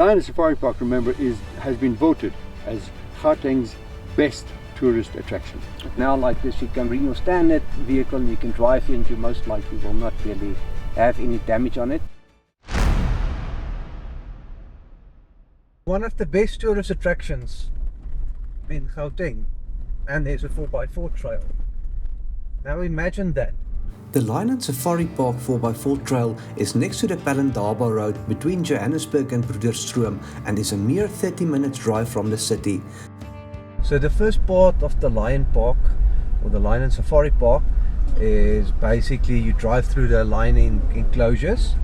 Lion Safari Park, remember, has been voted as Gauteng's best tourist attraction. Now like this, you can bring your standard vehicle and you can drive in, you most likely will not really have any damage on it. One of the best tourist attractions in Gauteng, and there's a 4x4 trail. Now imagine that. The Lion Safari Park 4x4 trail is next to the Palindaba Road between Johannesburg and Broederstroom and is a mere 30 minutes drive from the city. So the first part of the Lion Park, or the Lion Safari Park, is basically you drive through the lion enclosures.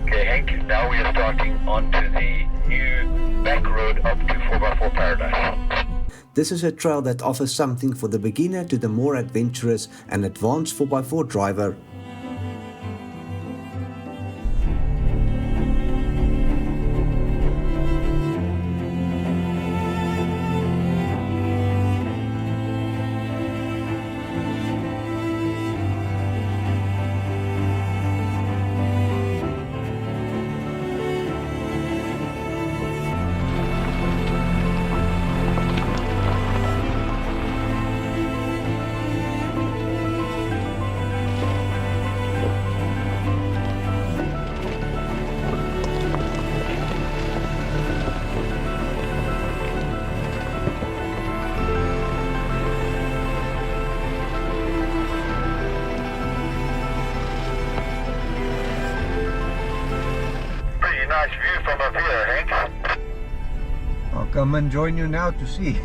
Okay, Hank, now we are starting onto the new back road up to 4x4 Paradise. This is a trail that offers something for the beginner to the more adventurous and advanced 4x4 driver. Nice view from up here, Hank. I'll come and join you now to see.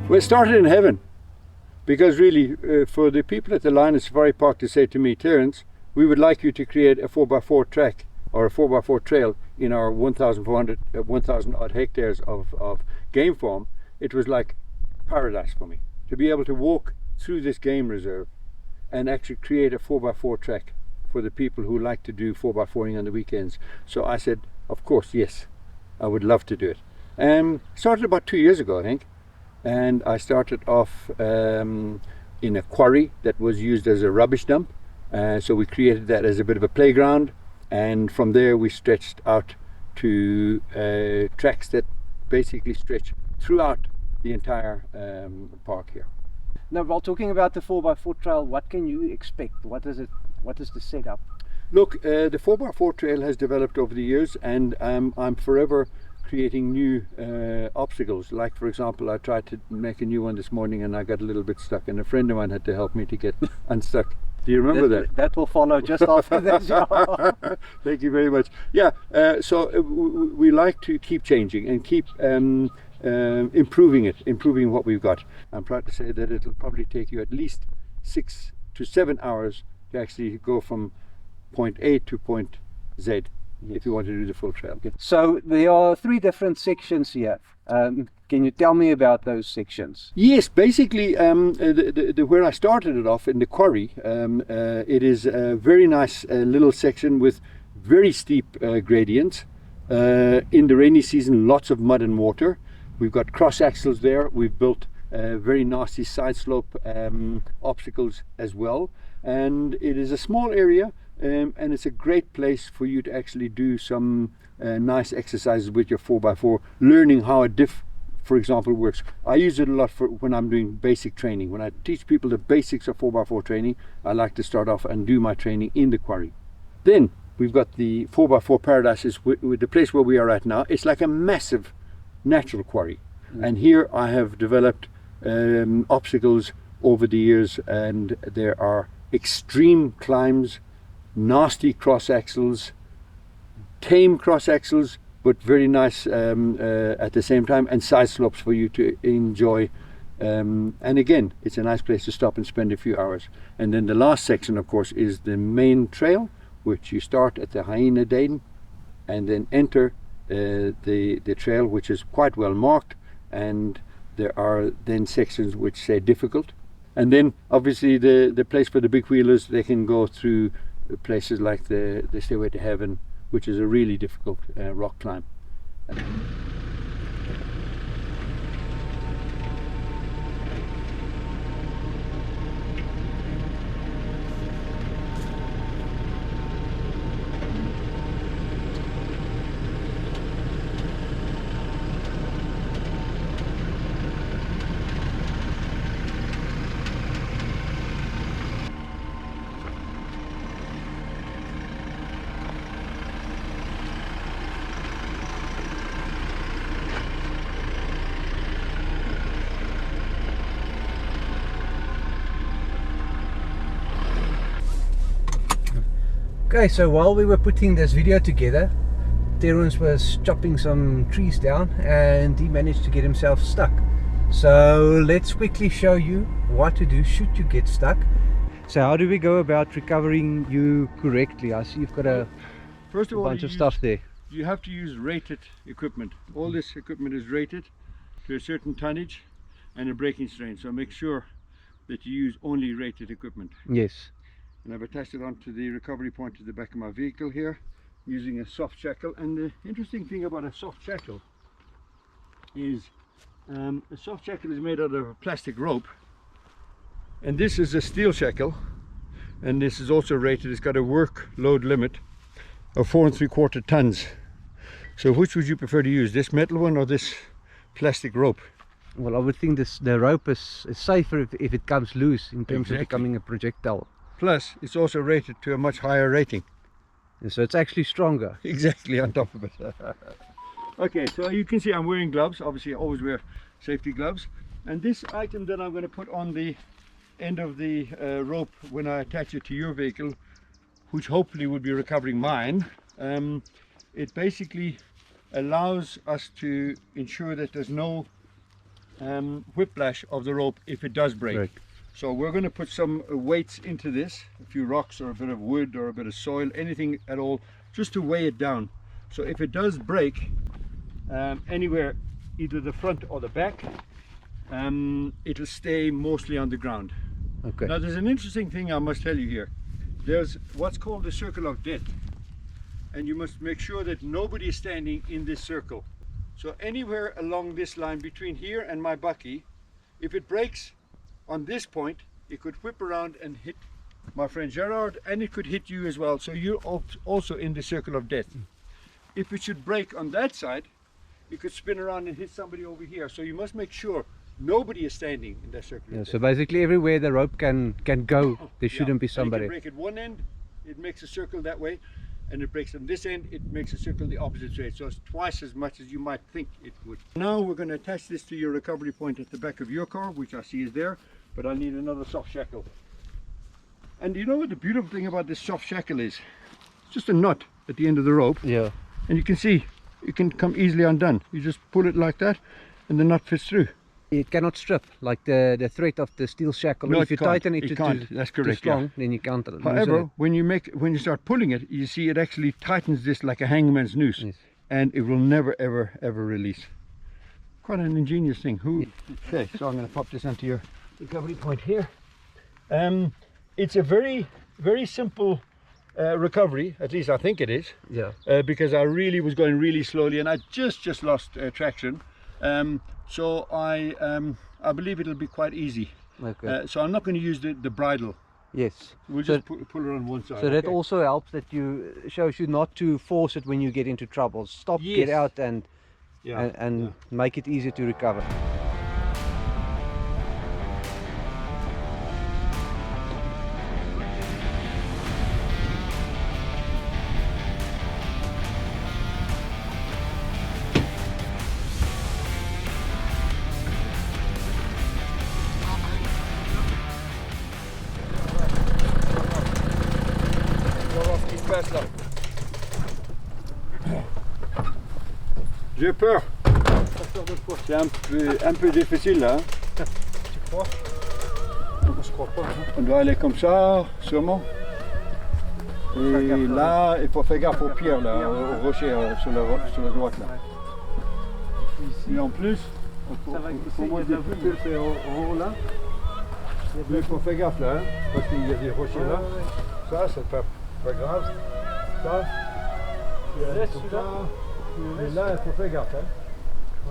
Well, it started in heaven, because really for the people at the Lion Safari Park to say to me, Terence, we would like you to create a 4x4 track or a 4x4 trail in our 1,000 odd hectares of game farm, it was like paradise for me to be able to walk through this game reserve and actually create a 4x4 track for the people who like to do 4x4ing on the weekends. So I said, of course, yes, I would love to do it. Started about 2 years ago, I think. And I started off in a quarry that was used as a rubbish dump, so we created that as a bit of a playground, and from there we stretched out to tracks that basically stretch throughout the entire park here. Now, while talking about the 4x4 trail, what can you expect? What is the setup? Look, the 4x4 trail has developed over the years, and I'm forever creating new obstacles. Like, for example, I tried to make a new one this morning and I got a little bit stuck, and a friend of mine had to help me to get unstuck. Do you remember that? That will follow just after this. Thank you very much. Yeah, so we like to keep changing and keep improving what we've got. I'm proud to say that it'll probably take you at least 6 to 7 hours to actually go from point A to point Z. Yes. If you want to do the full trail. Okay. So there are 3 different sections here. Can you tell me about those sections? Yes, basically where I started it off in the quarry, it is a very nice little section with very steep gradients. In the rainy season, lots of mud and water. We've got cross axles there. We've built very nasty side slope obstacles as well. And it is a small area. And it's a great place for you to actually do some nice exercises with your 4x4, learning how a diff, for example, works. I use it a lot for when I'm doing basic training. When I teach people the basics of 4x4 training, I like to start off and do my training in the quarry. Then we've got the 4x4 Paradises with the place where we are at now. It's like a massive natural quarry. And here I have developed obstacles over the years, and there are extreme climbs, nasty cross axles, tame cross axles, but very nice at the same time, and side slopes for you to enjoy. And again, it's a nice place to stop and spend a few hours. And then the last section, of course, is the main trail, which you start at the Hyena Dane and then enter the trail, which is quite well marked, and there are then sections which say difficult. And then obviously the place for the big wheelers, they can go through places like the Stairway to Heaven, which is a really difficult rock climb. Okay, so while we were putting this video together, Terence was chopping some trees down and he managed to get himself stuck. So let's quickly show you what to do should you get stuck. So how do we go about recovering you correctly? I see you've got a First of all, bunch of stuff there. You have to use rated equipment. All this equipment is rated to a certain tonnage and a braking strain, so make sure that you use only rated equipment. Yes. And I've attached it onto the recovery point at the back of my vehicle here using a soft shackle. And the interesting thing about a soft shackle is a soft shackle is made out of a plastic rope, and this is a steel shackle, and this is also rated. It's got a work load limit of 4 3/4 tons. So which would you prefer to use, this metal one or this plastic rope? Well, I would think the rope is safer if it comes loose in terms Exactly. of becoming a projectile. Plus it's also rated to a much higher rating. And so it's actually stronger. Exactly, on top of it. Okay, so you can see I'm wearing gloves. Obviously I always wear safety gloves, and this item that I'm going to put on the end of the rope when I attach it to your vehicle, which hopefully will be recovering mine, it basically allows us to ensure that there's no whiplash of the rope if it does break. Right. So we're going to put some weights into this, a few rocks or a bit of wood or a bit of soil, anything at all, just to weigh it down. So if it does break anywhere, either the front or the back, it'll stay mostly on the ground. Okay. Now there's an interesting thing I must tell you here. There's what's called the circle of death, and you must make sure that nobody is standing in this circle. So anywhere along this line between here and my bucky, if it breaks on this point, it could whip around and hit my friend Gerard, and it could hit you as well. So you're also in the circle of death. If it should break on that side, it could spin around and hit somebody over here. So you must make sure nobody is standing in that circle Yeah, of so death. basically everywhere the rope can go, there shouldn't be And somebody. it can break at one end, it makes a circle that way, and it breaks on this end, it makes a circle the opposite way. So it's twice as much as you might think it would. Now we're going to attach this to your recovery point at the back of your car, which I see is there, but I'll need another soft shackle. And you know what the beautiful thing about this soft shackle is? It's just a nut at the end of the rope, Yeah. and you can see it can come easily undone. You just pull it like that and the nut fits through. It cannot strip like the thread of the steel shackle. No, If it you can't. tighten it, It to can't. That's too correct, strong, yeah. then you can't loosen However, it. when you start pulling it, you see it actually tightens this like a hangman's noose. Yes. And it will never ever release. Quite an ingenious thing. Okay, so I'm going to pop this onto your recovery point here. It's a very simple recovery, at least I think it is, Yeah. because I really was going really slowly and I just lost traction. So I believe it'll be quite easy. Okay. So I'm not going to use the bridle. Yes. We'll So- just pull it on one side. So that okay? also helps, that shows you not to force it when you get into trouble. Stop, get Yes. out, and Yeah. make it easy to recover. slow. J'ai peur. C'est un peu difficile là. Tu crois? Je crois pas. Hein. On doit aller comme ça, sûrement. Et là, il faut faire gaffe aux pierres, là, aux rochers sur la droite là. Ici. Et en plus, Ça va il glisser, faut il y a monter de la plus boue. c'est en haut là. Mais il faut faire gaffe là, hein, parce qu'il y a des rochers là. Ça, c'est pas grave. Ça, Tu laisses comme celui-là. ça. Mais là, il faut faire gaffe. Hein.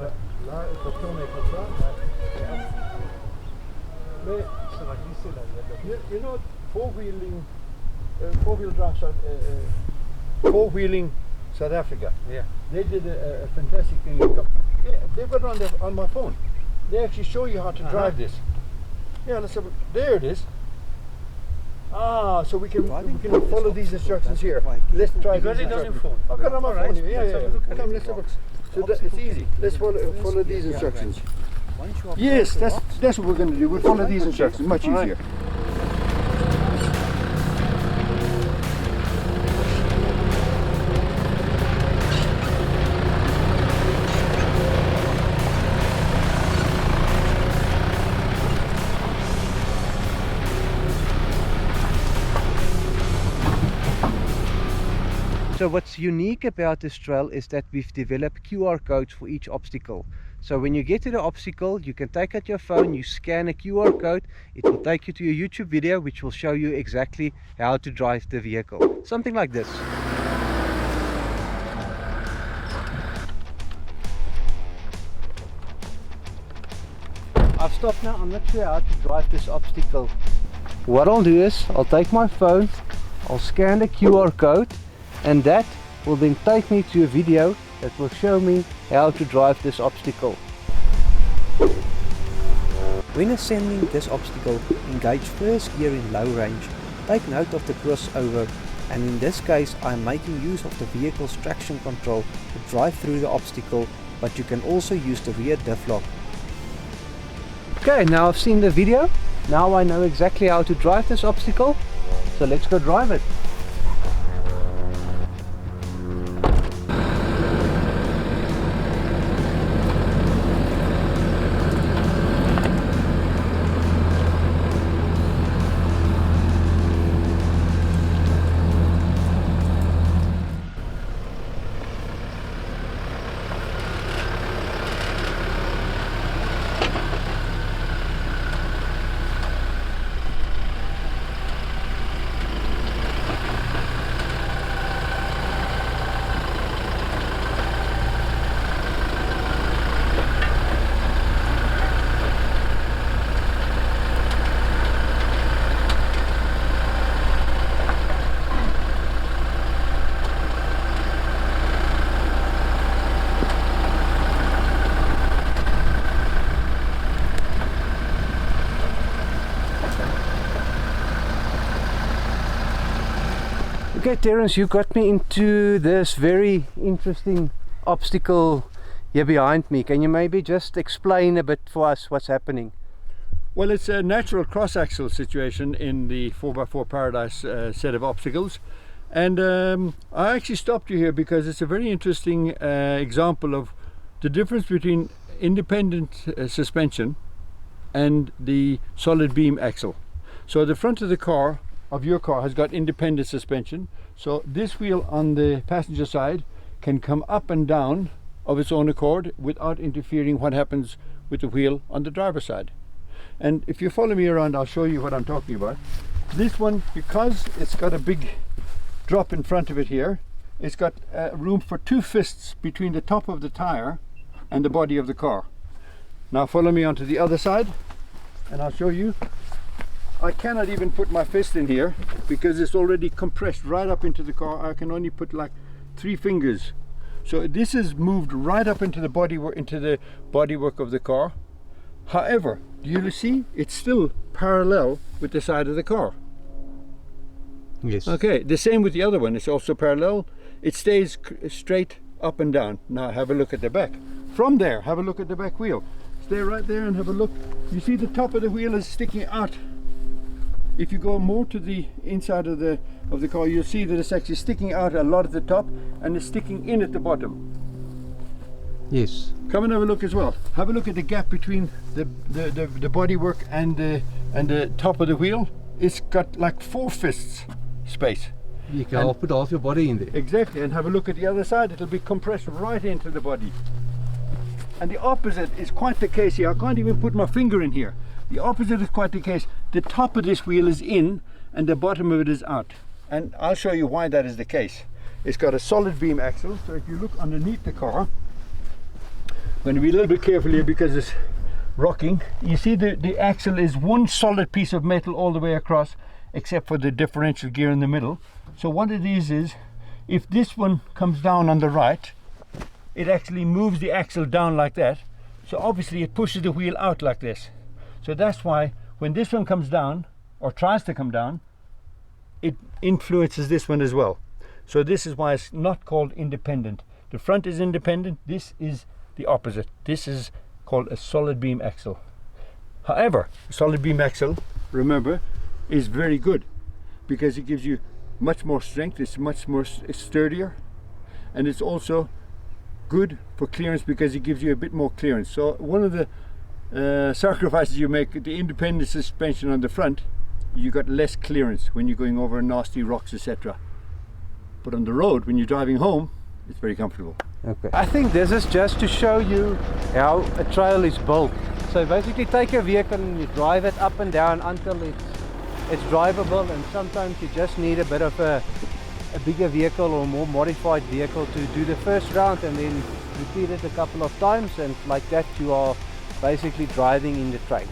Ouais. Là, il faut tourner comme ça. Mais, Ça va glisser là. Il y a de la boue. you know, four-wheel drive, four-wheeling South Africa. Yeah. They did a fantastic thing. Yeah, they've got it on my phone. They actually show you how to drive this. Yeah, let's have a, there it is. Ah, so we can follow these instructions here. Let's try You got these it on your instructions. phone? I've got it on my Alright, phone here. Yeah, let's have a look at Come, it. let's have a so that, it's easy. Let's follow these instructions. Once you are Yes, that's what we're going to do. We'll follow these instructions. Much easier. So what's unique about this trail is that we've developed QR codes for each obstacle. So when you get to the obstacle, you can take out your phone, you scan a QR code, it will take you to a YouTube video which will show you exactly how to drive the vehicle. Something like this. I've stopped now, I'm not sure how to drive this obstacle. What I'll do is, I'll take my phone, I'll scan the QR code, and that will then take me to a video that will show me how to drive this obstacle. When ascending this obstacle, engage first gear in low range. Take note of the crossover, and in this case I am making use of the vehicle's traction control to drive through the obstacle, but you can also use the rear diff lock. Okay, now I've seen the video, now I know exactly how to drive this obstacle, so let's go drive it. Okay, Terence, you got me into this very interesting obstacle here behind me. Can you maybe just explain a bit for us what's happening? Well, it's a natural cross-axle situation in the 4x4 Paradise set of obstacles, and I actually stopped you here because it's a very interesting example of the difference between independent suspension and the solid beam axle. So the front of the car, of your car, has got independent suspension, so this wheel on the passenger side can come up and down of its own accord without interfering what happens with the wheel on the driver's side. And if you follow me around, I'll show you what I'm talking about. This one, because it's got a big drop in front of it here, it's got room for 2 fists between the top of the tire and the body of the car. Now follow me onto the other side and I'll show you. I cannot even put my fist in here because it's already compressed right up into the car. I can only put like 3 fingers. So this is moved right up into the bodywork of the car. However, do you see? It's still parallel with the side of the car. Yes. Okay, the same with the other one. It's also parallel. It stays straight up and down. Now have a look at the back. From there, have a look at the back wheel. Stay right there and have a look. You see the top of the wheel is sticking out. if you go more to the inside of the car, you'll see that it's actually sticking out a lot at the top and it's sticking in at the bottom. Yes. Come and have a look as well. Have a look at the gap between the bodywork and the top of the wheel. It's got like 4 fists space. You can put half your body in there. Exactly, and have a look at the other side. It'll be compressed right into the body. And the opposite is quite the case here. I can't even put my finger in here. The opposite is quite the case. The top of this wheel is in and the bottom of it is out. And I'll show you why that is the case. It's got a solid beam axle, so if you look underneath the car, I'm going to be a little bit careful here because it's rocking. You see the axle is one solid piece of metal all the way across, except for the differential gear in the middle. So what it is if this one comes down on the right, it actually moves the axle down like that. So obviously it pushes the wheel out like this. So that's why when this one comes down, or tries to come down, it influences this one as well. So this is why it's not called independent. The front is independent, this is the opposite. This is called a solid beam axle. However, a solid beam axle, remember, is very good because it gives you much more strength, it's much more sturdier, and it's also good for clearance because it gives you a bit more clearance. So one of the sacrifices you make, the independent suspension on the front, you got less clearance when you're going over nasty rocks, etc. But on the road, when you're driving home, it's very comfortable. Okay. I think this is just to show you how a trail is built. So basically take a vehicle and you drive it up and down until it's drivable, and sometimes you just need a bit of a bigger vehicle or more modified vehicle to do the first round, and then repeat it a couple of times, and like that you are basically driving in the trail.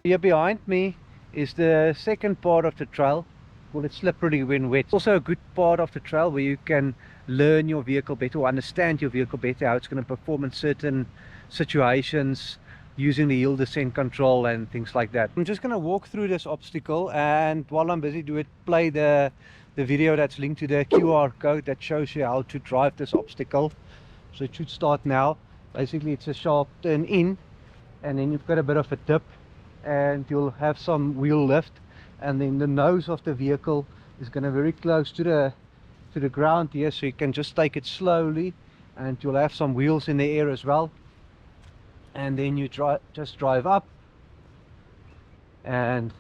Here behind me is the second part of the trail, called it slippery when wet. It's also a good part of the trail where you can learn your vehicle better, or understand your vehicle better, how it's going to perform in certain situations using the hill descent control and things like that. I'm just going to walk through this obstacle, and while I'm busy doing it, play the video that's linked to the QR code that shows you how to drive this obstacle. So it should start now. Basically it's a sharp turn in, and then you've got a bit of a dip, and you'll have some wheel lift, and then the nose of the vehicle is going to very close to the ground here, so you can just take it slowly, and you'll have some wheels in the air as well. And then you just drive up, and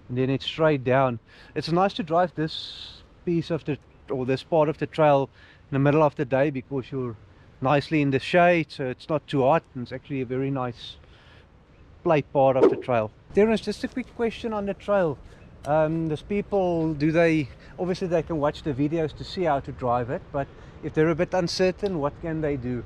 then it's straight down. It's nice to drive this piece of this part of the trail in the middle of the day, because you're nicely in the shade, so it's not too hot, and it's actually a very nice play part of the trail. There is just a quick question on the trail. There's people, obviously they can watch the videos to see how to drive it, but if they're a bit uncertain, what can they do?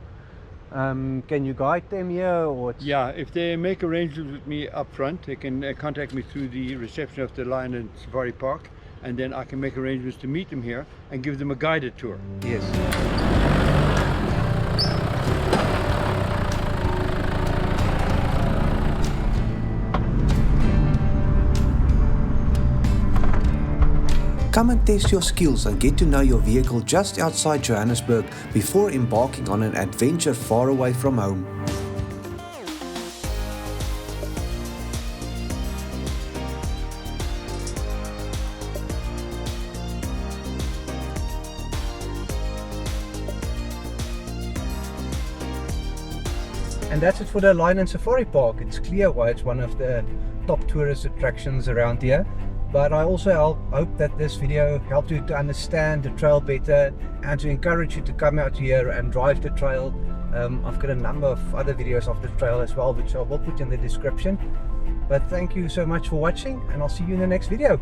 Can you guide them here? Or yeah, if they make arrangements with me up front, they can contact me through the reception of the Lion and Safari Park, and then I can make arrangements to meet them here and give them a guided tour. Yes. Come and test your skills and get to know your vehicle just outside Johannesburg before embarking on an adventure far away from home. And that's it for the Lion and Safari Park. It's clear why it's one of the top tourist attractions around here. But I also hope that this video helped you to understand the trail better, and to encourage you to come out here and drive the trail I've got a number of other videos of the trail as well, which I will put in the description. But thank you so much for watching, and I'll see you in the next video.